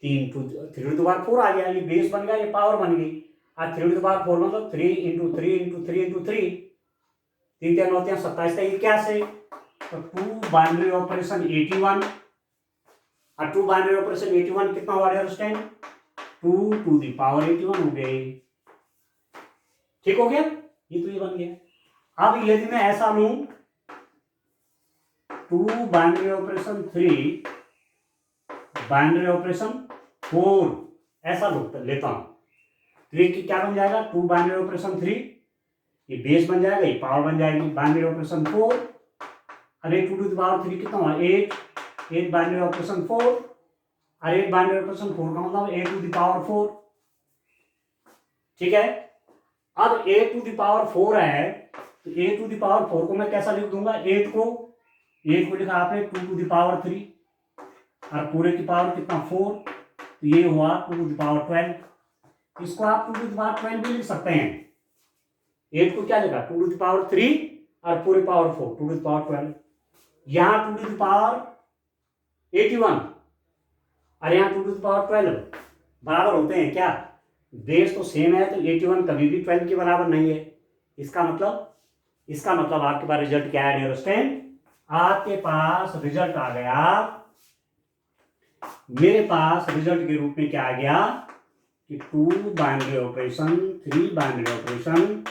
3 टू 3 टू द पावर 4 आ गया, ये बेस बन गया, ये पावर बन गई। आज 3 टू द पावर 4 मतलब 3 इंटू 3 इंटू 3 इंटू 3, 3 3 9 3 27 का 81। तो 2 बाइनरी ऑपरेशन 81 और 2 बाइनरी ऑपरेशन 81 कितना हुआ अंडरस्टैंड, 2 टू द पावर 81 हो गई। ठीक हो गया, ये तो ये बन गया। अब यदि मैं ऐसा लूं 2 बाइनरी ऑपरेशन 3 बाइनरी ऑपरेशन 4 ऐसा लेता हूं, तो ये क्या बन जाएगा, 2 बाइनरी ऑपरेशन 3, ये बेस बन जाएगा, ये पावर बन जाएगी, बाइनरी ऑपरेशन 4, अरे 2 टू द पावर 3 कितना हुआ 8 बाइनरी ऑपरेशन 4, और 8 बाइनरी ऑपरेशन 4 का मतलब 8 टू द पावर 4। ठीक है, अब 8 टू द पावर 4 है, तो 8 टू द पावर 4 को मैं कैसा लिख दूंगा, 8 को लिखा आपने 2 टू द पावर 3 और पूरे की पावर कितना 4, तो ये हुआ 2 टू द पावर 12। इसको आप 2 टू द पावर 12 भी लिख सकते हैं। 8 को क्या लिखा 2 टू द पावर 3 और पूरे पावर 4 2 टू द पावर 12, यहां 2 टू द पावर 81 और यहाँ 2 टू द पावर 12 बराबर होते हैं क्या, बेस तो सेम है, तो 81 कभी भी 12 के बराबर नहीं है। इसका मतलब आपके पास रिजल्ट क्या है अंडरस्टैंड, आपके पास रिजल्ट आ गया, मेरे पास रिजल्ट के रूप में क्या आ गया कि 2 बाइनरी ऑपरेशन 3 बाइनरी ऑपरेशन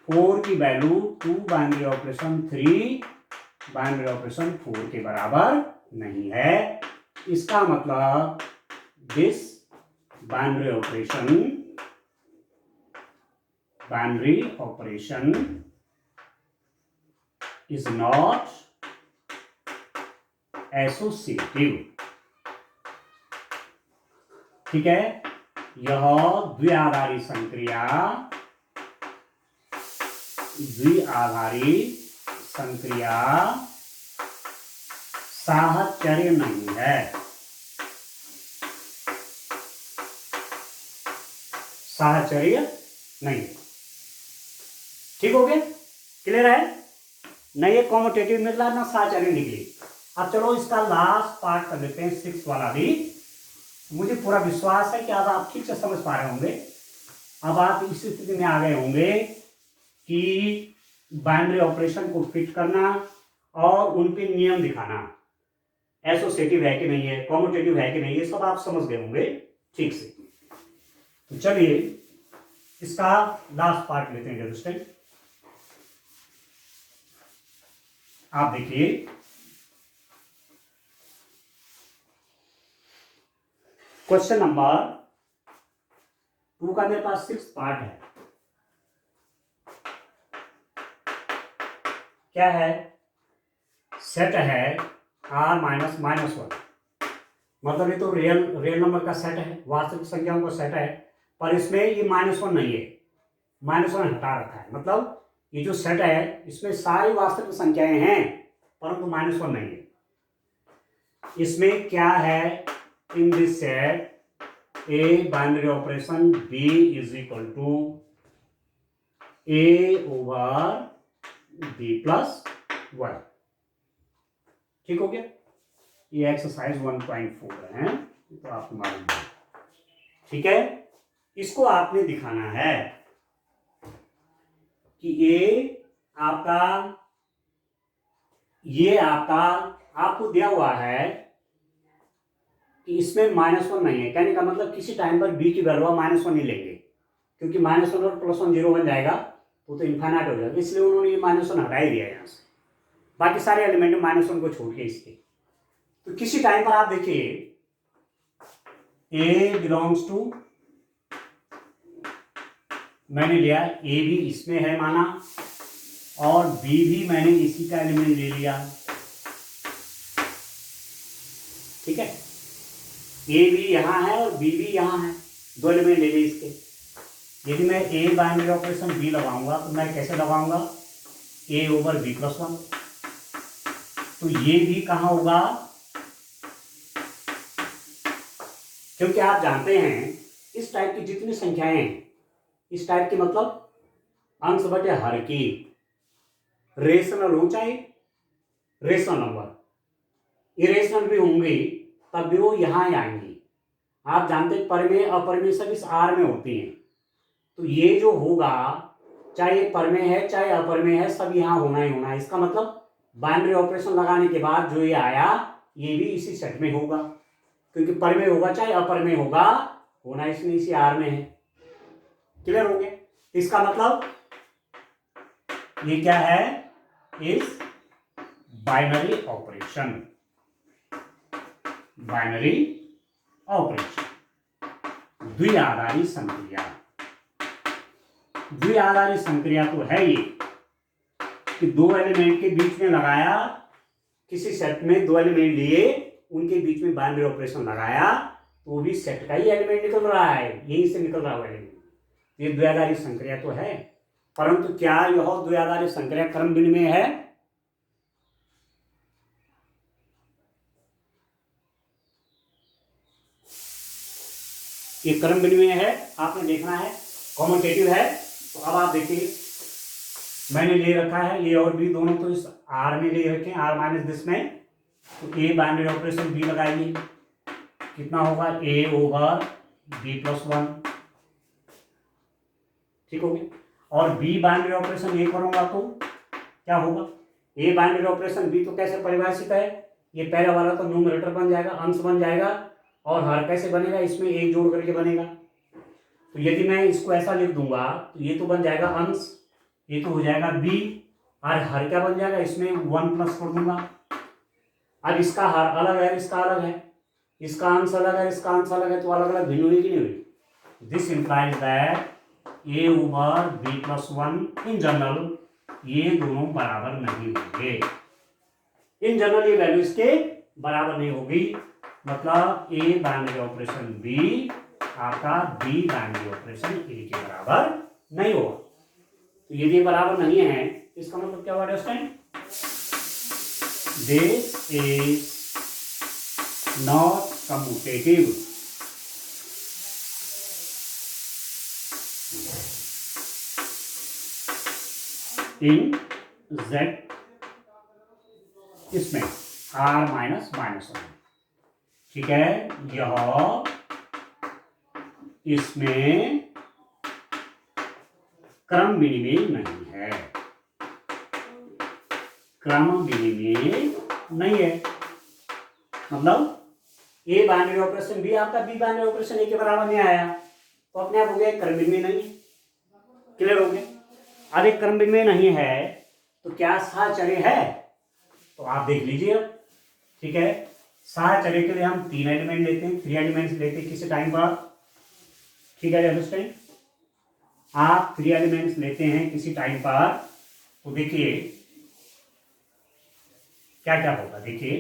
4 की value 2 binary operation 3 binary operation 4 के बराबर नहीं है। इसका मतलब this binary operation is not associative. ठीक है, यह द्विआधारी संक्रिया साहचर्य नहीं है। साहचर्य नहीं, ठीक हो गया, क्लियर है, न ये कॉम्यूटेटिव निकला ना साहचर्य निकली। अब चलो इसका लास्ट पार्ट कर लेते हैं, 6 वाला भी। मुझे पूरा विश्वास है कि अब आप ठीक से समझ पा रहे होंगे। अब आप इस स्थिति में आ गए होंगे कि बाइनरी ऑपरेशन को फिट करना और उन पे नियम दिखाना, एसोसिएटिव है कि नहीं है, कॉम्यूटेटिव है कि नहीं, ये सब आप समझ गए होंगे ठीक से। तो चलिए इसका लास्ट पार्ट लेते हैं अंडरस्टैंड। आप देखिए क्वेश्चन नंबर टू का मेरे पास 6 पार्ट है। क्या है? सेट है r माइनस माइनस 1, मतलब ये तो रियल नंबर का सेट है, वास्तविक संख्याओं का सेट है, पर इसमें ये -1 नहीं है, -1 हटा रखा है। मतलब ये जो सेट है इसमें सारी वास्तविक संख्याएं हैं परंतु -1 नहीं है। इसमें क्या है? In this set A binary operation b is equal to a over b plus 1। ठीक हो गया? ये एक्सरसाइज 1.4 है, तो आपको मालूम है। ठीक है, इसको आपने दिखाना है कि ये आपका आपको दिया हुआ है कि इसमें -1 नहीं है। कहने का मतलब किसी टाइम पर b की वैल्यू -1 ही लेंगे, क्योंकि -1 और +1 0 बन जाएगा तो इन्फाइनाइट हो जाएगा, इसलिए उन्होंने ये -1 हटा ही दिया यहाँ से। बाकी सारे एलिमेंट में -1 को छोड़ के इसके। तो किसी टाइम पर आप देखिए a बिलोंग्स टू, मैंने लिया a भी इसमें है माना, और b भी मैंने इसी का एलिमेंट ले लिया। ठीक है, a भी यहां है और b भी यहां है, दो एलिमेंट ले लिए इसके। यदि मैं a बाइनरी ऑपरेशन b लगाऊंगा तो मैं कैसे लगाऊंगा? a over b plus 1। तो ये भी कहां होगा? क्योंकि आप जानते हैं इस टाइप की जितनी संख्याएं हैं, इस टाइप की मतलब अंश बटे हर की, रेशनल हो चाहे रेशनल नंबर, इरेशनल भी होंगी तब भी वो यहां आएंगी। आप जानते हैं परिमेय अपरिमेय सब इस आर में होती हैं। तो ये जो होगा चाहे परिमेय है चाहे अपरिमेय है, सब यहां होना ही होना है। इसका मतलब बाइनरी ऑपरेशन लगाने के बाद जो ये आया ये भी इसी सेट में होगा, क्योंकि परिमेय होगा चाहे अपरिमेय होगा, होना इसमें इसी आर में है। क्लियर हो गया? इसका मतलब ये क्या है? इस बाइनरी ऑपरेशन, बाइनरी ऑपरेशन द्विआधारी संक्रिया। द्विआधारी संक्रिया तो है ये कि दो एलिमेंट के बीच में लगाया, किसी सेट में दो एलिमेंट लिए, उनके बीच में बाइनरी ऑपरेशन लगाया तो वो भी सेट का ही एलिमेंट निकल रहा है, यहीं से निकल रहा है एलिमेंट। ये द्विआधारी संक्रिया तो है, परंतु क्या यह द्विआधारी संक्रिया क्रम विनिमय है? ये क्रम विनिमय है, आपने देखना है, कॉमटेटिव है। तो अब आप देखिए मैंने ले रखा है ए और बी दोनों, तो इस आर में ले रखे हैं, आर माइनस दिस में। तो ए बाइनरी ऑपरेशन बी लगाएंगे, कितना होगा? ए ओवर बी प्लस 1। ठीक हो गया? और बी बाइनरी ऑपरेशन ए करूंगा तो क्या होगा? ए बाइनरी ऑपरेशन बी तो कैसे परिभाषित है? ये पहला वाला तो न्यूमरेटर बन जाएगा, अंश बन जाएगा, और हर कैसे बनेगा? इसमें एक जोड़ करके बनेगा। तो यदि मैं इसको ऐसा लिख दूंगा तो ये तो बन जाएगा अंश, ये तो हो जाएगा बी, और हर क्या बन जाएगा? इसमें 1 प्लस कर दूंगा। अब इसका हर अलग है, इसका अलग है, इसका अंश अलग है, इसका अंश अलग है, तो अलग अलग भिन्न हुई कि नहीं हुई? This implies that A over B plus 1 in general ये दोनों बराबर नहीं होंगे। इन जनरल ये वैल्यू इसके बराबर नहीं होगी, मतलब ए बाइनरी ऑपरेशन बी आपका बी बाइनरी ऑपरेशन ए के बराबर नहीं होगा। तो यदि बराबर नहीं है इसका मतलब क्या हुआ? Understand? This is not commutative. In z इसमें r माइनस माइनस 1। ठीक है, यह इसमें क्रम विनिमय नहीं है, क्रम विनिमय नहीं है। मतलब ए बाइनरी ऑपरेशन बी आपका बी बाइनरी ऑपरेशन ए के बराबर नहीं आया, तो अपने आप हो गया क्रम विनिमय नहीं है। क्लियर हो गया? अब एक क्रम विनिमय नहीं है तो क्या साहचर्य है? तो आप देख लीजिए अब। ठीक है, साहचर्य के लिए हम 3 एलिमेंट लेते हैं, 3 एलिमेंट्स लेते हैं किसी टाइम पर। ठीक है, अंडरस्टैंड। आप 3 एलिमेंट्स लेते हैं किसी टाइम पर, तो देखिए क्या क्या होगा। देखिए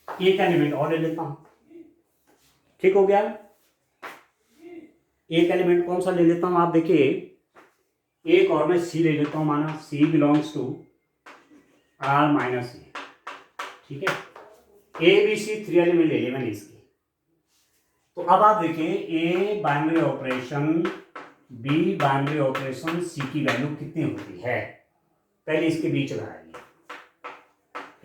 एक एलिमेंट और ले लेता हूं, ठीक हो गया। एक एलिमेंट कौन सा ले लेता हूं, आप देखिए, एक और मैं सी ले लेता हूं, माना सी बिलोंग्स टू आर माइनस ए, ठीक है। ए बी सी 3 एलिमेंट ले लिए मैंने इसके। तो अब आप देखिए ए binary operation, B binary operation, c की वैल्यू कितनी होती है, पहले इसके बीच लगाइए।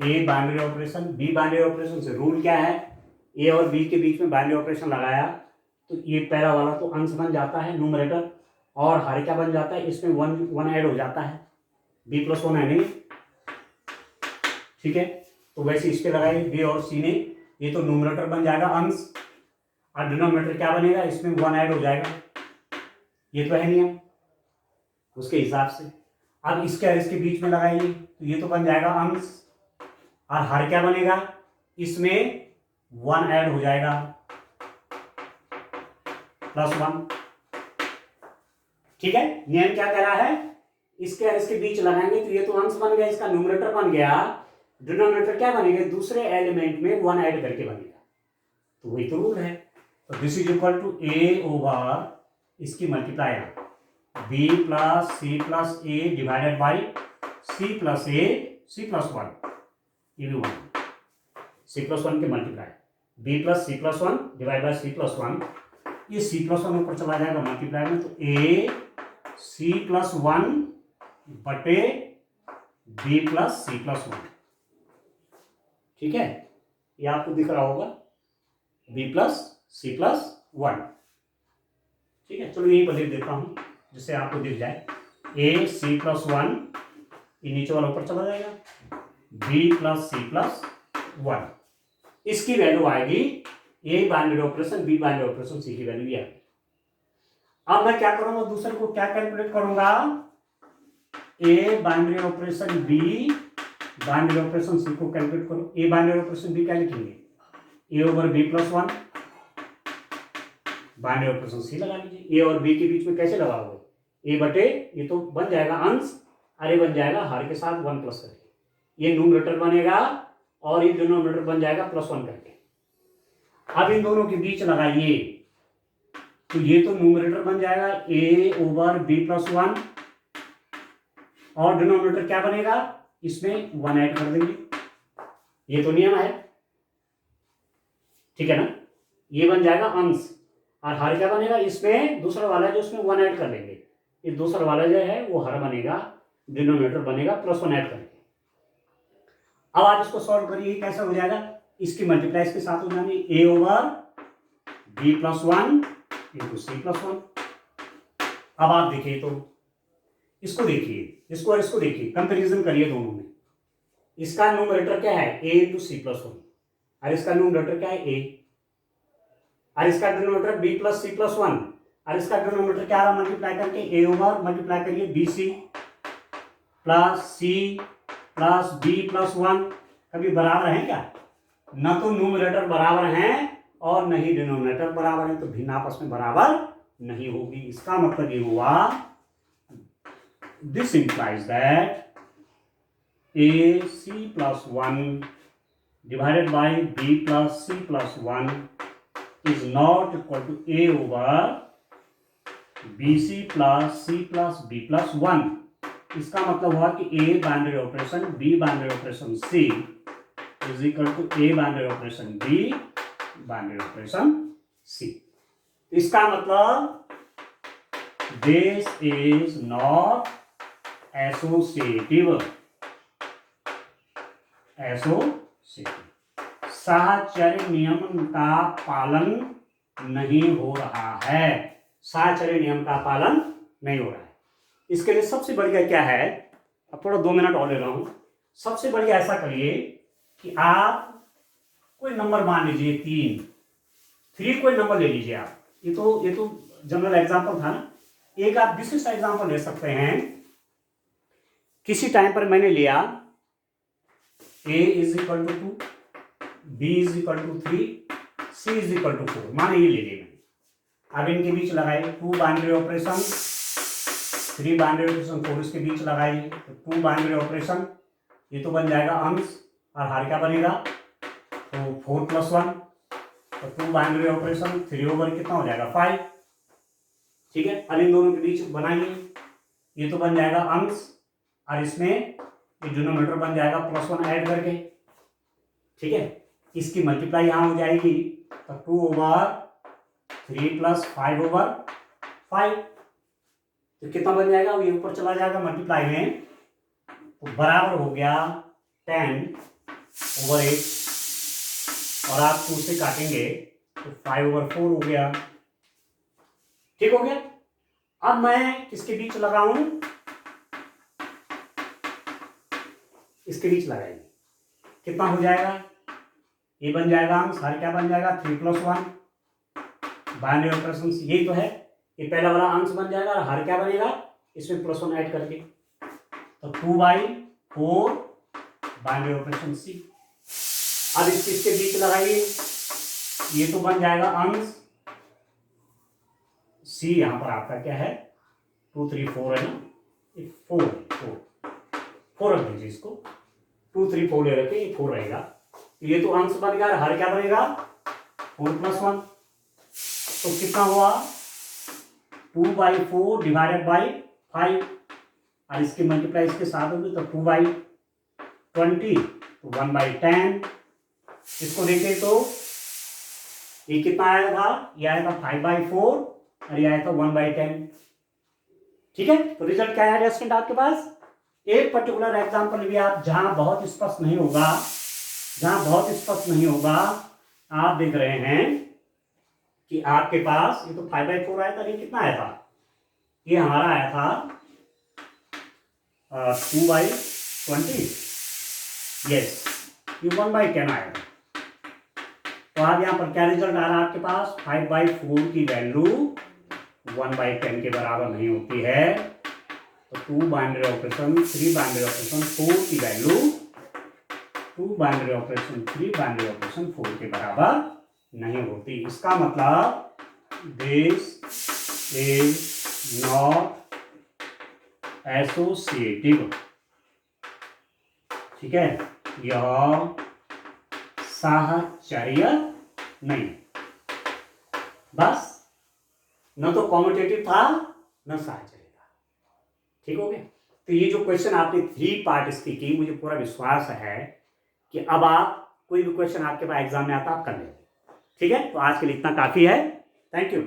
A binary operation, B binary operation से रूल क्या है, ए और बी के बीच में बाइनरी ऑपरेशन लगाया तो ये पहला वाला तो अंश बन जाता है न्यूमरेटर, और हर क्या बन जाता है, इसमें वन ऐड हो जाता है, बी प्लस वन है नहीं, ठीक है। तो वैसे इस पे लगाइए बी और सी ने, ये तो न्यूमरेटर बन जाएगा अंश, और डिनोमिनेटर क्या बनेगा, इसमें वन ऐड हो जाएगा, ये तो है नियम उसके हिसाब से। अब इसके बीच में लगाइए तो ये तो बन जाएगा अंश, और हर क्या बनेगा, इसमें वन ऐड हो जाएगा प्लस वन, ठीक है। नियम क्या कह रहा है, इसके बीच लगाएंगे तो ये तो अंश बन गया, इसका न्यूमरेटर बन गया, डिनोमिनेटर क्या बनेगा, दूसरे एलिमेंट में वन ऐड करके बनेगा, तो वही तो रूल है। तो this is equal to a over इसकी multiply b plus C plus a divided by c plus a C plus one, ये भी वन, सी प्लस वन के multiply b plus C plus one divide by c plus one, ये c plus one ऊपर चला जाएगा multiply में, तो A C plus one बटे बी प्लस सी प्लस वन, ठीक है। ये आपको दिख रहा होगा बी प्लस सी प्लस वन, ठीक है। चलो यही पर लिख देता हूं जिससे आपको दिख जाए, ए सी प्लस वन, ये नीचे वाला ऊपर चला जाएगा, बी प्लस सी प्लस वन, इसकी वैल्यू आएगी a binary operation, B binary operation, c की वैल्यू ये आएगी। अब मैं क्या करूंगा, दूसरे को क्या कैलकुलेट करूंगा, A binary operation B binary operation सी को कैलकुलेट करो। ए बाइनरी ऑपरेशन बी क्या लिखेंगे, A over B plus one, binary operation C लगा लीजिए। ए और बी के बीच में कैसे लगाओगे, ए बटे ये तो बन जाएगा अंश, अरे बन जाएगा हर के साथ वन प्लस करके, ये न्यूमरेटर बनेगा और ये डिनोमिनेटर बन जाएगा प्लस वन करके। अब इन दोनों के बीच लगाइए तो ये तो न्यूमरेटर बन जाएगा ए ओवर बी प्लस वन, और डिनोमिनेटर क्या बनेगा, इसमें वन ऐड कर देंगे, ये तो नियम है, ठीक है ना। ये बन जाएगा अंश, और हर क्या बनेगा, इसमें दूसरा वाला जो उसमें वन ऐड कर लेंगे, ये दूसरा वाला जो है वो हर बनेगा, डिनोमिनेटर बनेगा प्लस वन ऐड करके। अब आप इसको सॉल्व करिए, कैसा हो जाएगा, इसकी मल्टीप्लाई इसके साथ हो जानी, A over B plus one into C plus one. अब आप देखिए तो इसको देखिए, इसको और इसको देखिए, कंपेरिजन करिए दोनों में। इसका न्यूमरेटर क्या है, A into C plus one, और इसका न्यूमरेटर क्या है, ए, और इसका डिनोमिनेटर बी प्लस सी प्लस वन, और इसका डिनोमिनेटर क्या रहा, मल्टीप्लाई करके ए ओवर मल्टीप्लाई करिए बी सी प्लस सी प्लस बी प्लस वन, कभी बराबर है क्या, न तो न्यूमरेटर बराबर हैं और न ही डिनोमिनेटर बराबर है, तो भिन्न आपस में बराबर नहीं होगी। इसका मतलब ये हुआ, this implies that A C plus one divided by B plus C plus one is not equal to a over bc plus c plus b plus 1। इसका मतलब हुआ कि a binary operation b binary operation c is equal to a binary operation b binary operation c। इसका मतलब this is not associative, साहचर्य नियम का पालन नहीं हो रहा है, साहचर्य नियम का पालन नहीं हो रहा है। इसके लिए सबसे बढ़िया क्या है, अब थोड़ा 2 मिनट और ले रहा हूं, सबसे बढ़िया ऐसा करिए कि आप कोई नंबर मान लीजिए 3 कोई नंबर ले लीजिए आप, ये तो जनरल एग्जांपल था ना। एक आप विशिष्ट एग्जांपल ले सकते हैं, किसी टाइम पर मैंने लिया a is equal to 2, b is equal to 3, C is equal to 4, माने ये ले लिए मैंने। अब इनके बीच लगाए 2 बाइनरी ऑपरेशन, 3 बाइनरी ऑपरेशन, 4 इसके बीच लगाइए तो 2 बाइनरी ऑपरेशन, ये तो बन जाएगा अंश और हर क्या बनेगा, तो 4 + 1, तो 2 बाइनरी ऑपरेशन 3 ओवर कितना हो जाएगा 5। ठीक है, अब इन दोनों के बीच बनाइए, ये तो बन जाएगा अंश और इसमें ये डिनोमिनेटर बन जाएगा +1 ऐड करके। ठीक है, इसकी मल्टीप्लाई यहां हो जाएगी तो 2/3 + 5/5, तो कितना बन जाएगा, ये ऊपर चला जाएगा मल्टीप्लाई में, तो बराबर हो गया 10/8 और आप 2 से काटेंगे तो 5/4 हो गया। ठीक हो गया। अब मैं किसके बीच लगाऊं, इसके बीच लगाएंगे, कितना हो जाएगा, ये बन जाएगा अंश, हर क्या बन जाएगा 3 + 1, बाइनरी ऑपरेशन यही तो है, ये पहला वाला अंश बन जाएगा और हर क्या बनेगा, इसमें +1 ऐड करके, तो 2/4 बाइनरी ऑपरेशन C। अब इसके बीच लगाइए, ये तो बन जाएगा अंश, C यहां पर आपका क्या है 2 3 4 है ना, 4 रख दीजिए इसको, 2 3 4 ले रखे, ये 4 रहेगा, ये तो अंश बन गया और हर क्या बनेगा 4 + 1, तो कितना हुआ 2/4 / 5 और इसकी मल्टीप्लाई इसके साथ होगी तो 2/20 तो 1/10। इसको देखें तो ये कितना आया था, ये आया था 5/4 और ये आया था 1/10। ठीक है, तो रिजल्ट क्या है स्टूडेंट आपके पास। एक पर्टिकुलर एग्जांपल भी आप जहां बहुत स्पष्ट नहीं होगा, आप देख रहे हैं कि आपके पास ये तो 5/4 आया था, ये कितना आया था, ये हमारा आया था 2/20, यस, ये 1/10 आया था। तो आप यहां पर क्या रिजल्ट आ रहा है आपके पास, 5/4 की वैल्यू 1/10 के बराबर नहीं होती है, तो 2 बाइनरी ऑपरेशन 3 बाइनरी ऑपरेशन 4 की value 2 binary operation 3 binary operation 4 के बराबर नहीं होती। इसका मतलब दिस इज नॉट एसोसिएटिव। ठीक है, यह साहचर्य नहीं, बस न तो कॉम्पिटेटिव था न साहचर्य था। ठीक हो गया। तो ये जो क्वेश्चन आपने 3 पार्ट इसकी की, मुझे पूरा विश्वास है कि अब आप कोई भी क्वेश्चन आपके पास एग्जाम में आता आप कर लेंगे। ठीक है, तो आज के लिए इतना काफी है। Thank you.